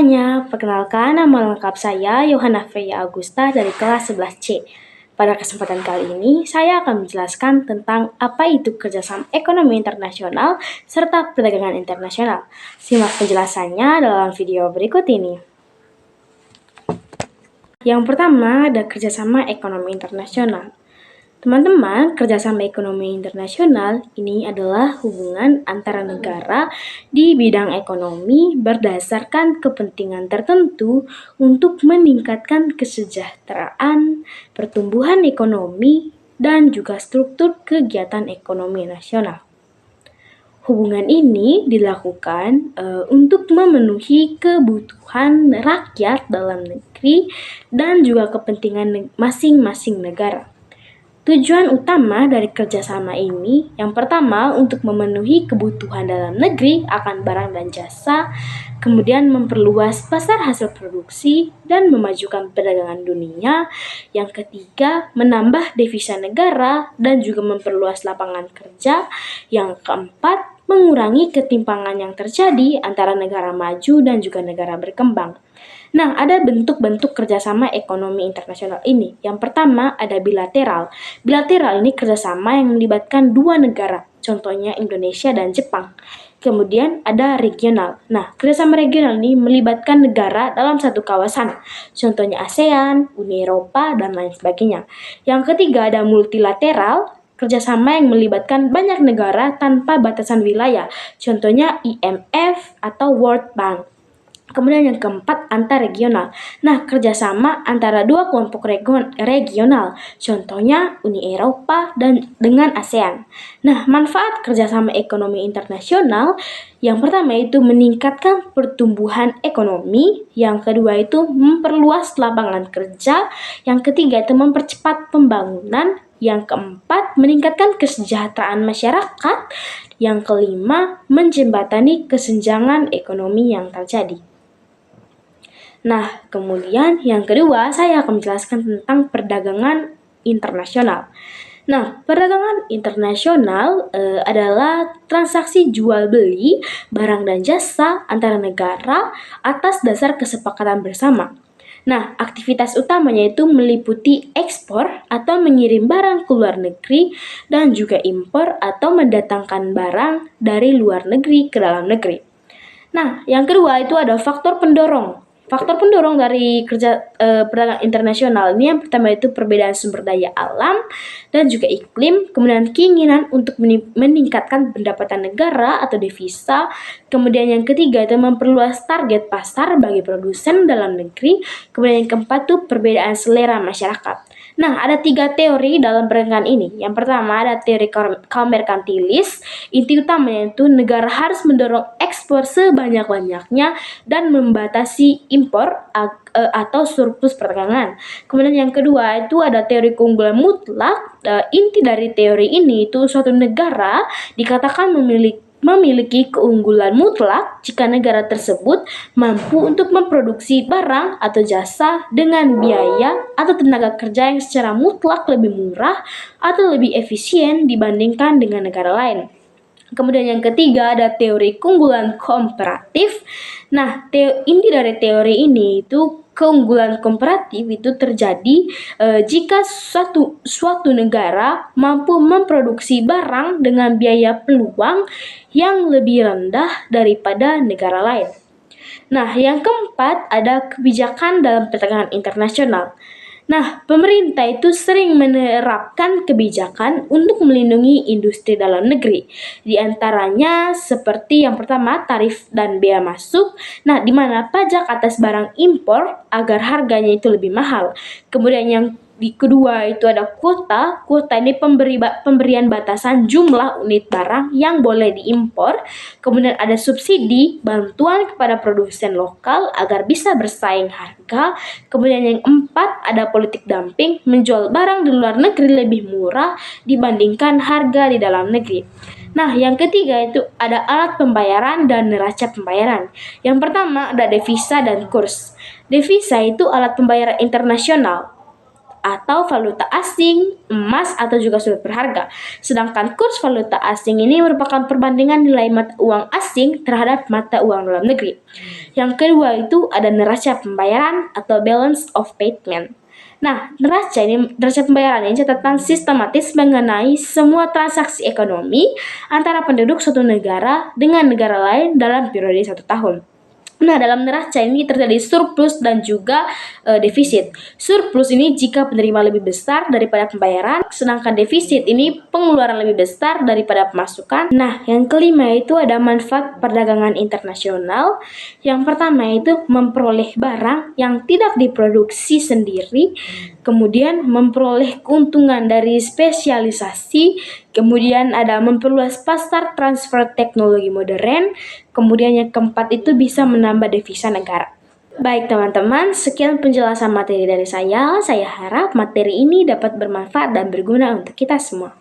semuanya, perkenalkan nama lengkap saya Yohana Freya Agusta dari kelas 11C. Pada kesempatan kali ini, saya akan menjelaskan tentang apa itu kerjasama ekonomi internasional serta perdagangan internasional. Simak penjelasannya dalam video berikut ini. Yang pertama ada kerjasama ekonomi internasional. Teman-teman, kerjasama ekonomi internasional ini adalah hubungan antara negara di bidang ekonomi berdasarkan kepentingan tertentu untuk meningkatkan kesejahteraan, pertumbuhan ekonomi, dan juga struktur kegiatan ekonomi nasional. Hubungan ini dilakukan untuk memenuhi kebutuhan rakyat dalam negeri dan juga kepentingan masing-masing negara. Tujuan utama dari kerjasama ini, yang pertama untuk memenuhi kebutuhan dalam negeri akan barang dan jasa, kemudian memperluas pasar hasil produksi dan memajukan perdagangan dunia. Yang ketiga, menambah devisa negara dan juga memperluas lapangan kerja. Yang keempat, mengurangi ketimpangan yang terjadi antara negara maju dan juga negara berkembang. Nah, ada bentuk-bentuk kerjasama ekonomi internasional ini. Yang pertama, ada bilateral. Bilateral ini kerjasama yang melibatkan dua negara, contohnya Indonesia dan Jepang. Kemudian ada regional. Nah, kerjasama regional ini melibatkan negara dalam satu kawasan, contohnya ASEAN, Uni Eropa, dan lain sebagainya. Yang ketiga, ada multilateral. Kerjasama yang melibatkan banyak negara tanpa batasan wilayah, contohnya IMF atau World Bank. Kemudian yang keempat, antar-regional. Nah, kerjasama antara dua kelompok regional, contohnya Uni Eropa dan dengan ASEAN. Nah, manfaat kerjasama ekonomi internasional, yang pertama itu meningkatkan pertumbuhan ekonomi, yang kedua itu memperluas lapangan kerja, yang ketiga itu mempercepat pembangunan, yang keempat meningkatkan kesejahteraan masyarakat, yang kelima menjembatani kesenjangan ekonomi yang terjadi. Nah, kemudian yang kedua saya akan menjelaskan tentang perdagangan internasional. Nah, perdagangan internasional adalah transaksi jual beli barang dan jasa antara negara atas dasar kesepakatan bersama. Nah, aktivitas utamanya itu meliputi ekspor atau mengirim barang ke luar negeri dan juga impor atau mendatangkan barang dari luar negeri ke dalam negeri. Nah, yang kedua itu ada faktor pendorong. Faktor pendorong dari perdagangan internasional ini, yang pertama itu perbedaan sumber daya alam dan juga iklim, kemudian keinginan untuk meningkatkan pendapatan negara atau devisa, kemudian yang ketiga itu memperluas target pasar bagi produsen dalam negeri, kemudian yang keempat itu perbedaan selera masyarakat. Nah, ada 3 teori dalam perdagangan ini. Yang pertama ada teori kaum merkantilis. Inti utamanya itu negara harus mendorong ekspor sebanyak-banyaknya dan membatasi impor atau surplus perdagangan. Kemudian yang kedua itu ada teori keunggulan mutlak. Inti dari teori ini itu suatu negara dikatakan memiliki keunggulan mutlak jika negara tersebut mampu untuk memproduksi barang atau jasa dengan biaya atau tenaga kerja yang secara mutlak lebih murah atau lebih efisien dibandingkan dengan negara lain. Kemudian yang ketiga ada teori keunggulan komparatif. Nah, inti dari teori ini itu keunggulan komparatif itu terjadi jika suatu negara mampu memproduksi barang dengan biaya peluang yang lebih rendah daripada negara lain. Nah, yang keempat ada kebijakan dalam perdagangan internasional. Nah, pemerintah itu sering menerapkan kebijakan untuk melindungi industri dalam negeri. Di antaranya seperti yang pertama, tarif dan bea masuk. Nah, di mana pajak atas barang impor agar harganya itu lebih mahal. Kemudian yang kedua itu ada kuota. Kuota ini pemberian batasan jumlah unit barang yang boleh diimpor. Kemudian ada subsidi, bantuan kepada produsen lokal agar bisa bersaing harga. Kemudian yang empat ada politik dumping, menjual barang di luar negeri lebih murah dibandingkan harga di dalam negeri. Nah, yang ketiga itu ada alat pembayaran dan neraca pembayaran. Yang pertama ada devisa dan kurs. Devisa itu alat pembayaran internasional. atau valuta asing, emas, atau juga surat berharga. Sedangkan kurs valuta asing ini merupakan perbandingan nilai mata uang asing terhadap mata uang dalam negeri. Yang kedua itu ada neraca pembayaran atau balance of payment. Nah, neraca pembayaran ini catatan sistematis mengenai semua transaksi ekonomi antara penduduk suatu negara dengan negara lain dalam periode 1 tahun. Nah, dalam neraca ini terjadi surplus dan juga defisit. Surplus ini jika penerima lebih besar daripada pembayaran, sedangkan defisit ini pengeluaran lebih besar daripada pemasukan. Nah, yang kelima itu ada manfaat perdagangan internasional. Yang pertama itu memperoleh barang yang tidak diproduksi sendiri, kemudian memperoleh keuntungan dari spesialisasi, kemudian ada memperluas pasar transfer teknologi modern, kemudian yang keempat itu bisa menambah devisa negara. Baik teman-teman, sekian penjelasan materi dari saya. Saya harap materi ini dapat bermanfaat dan berguna untuk kita semua.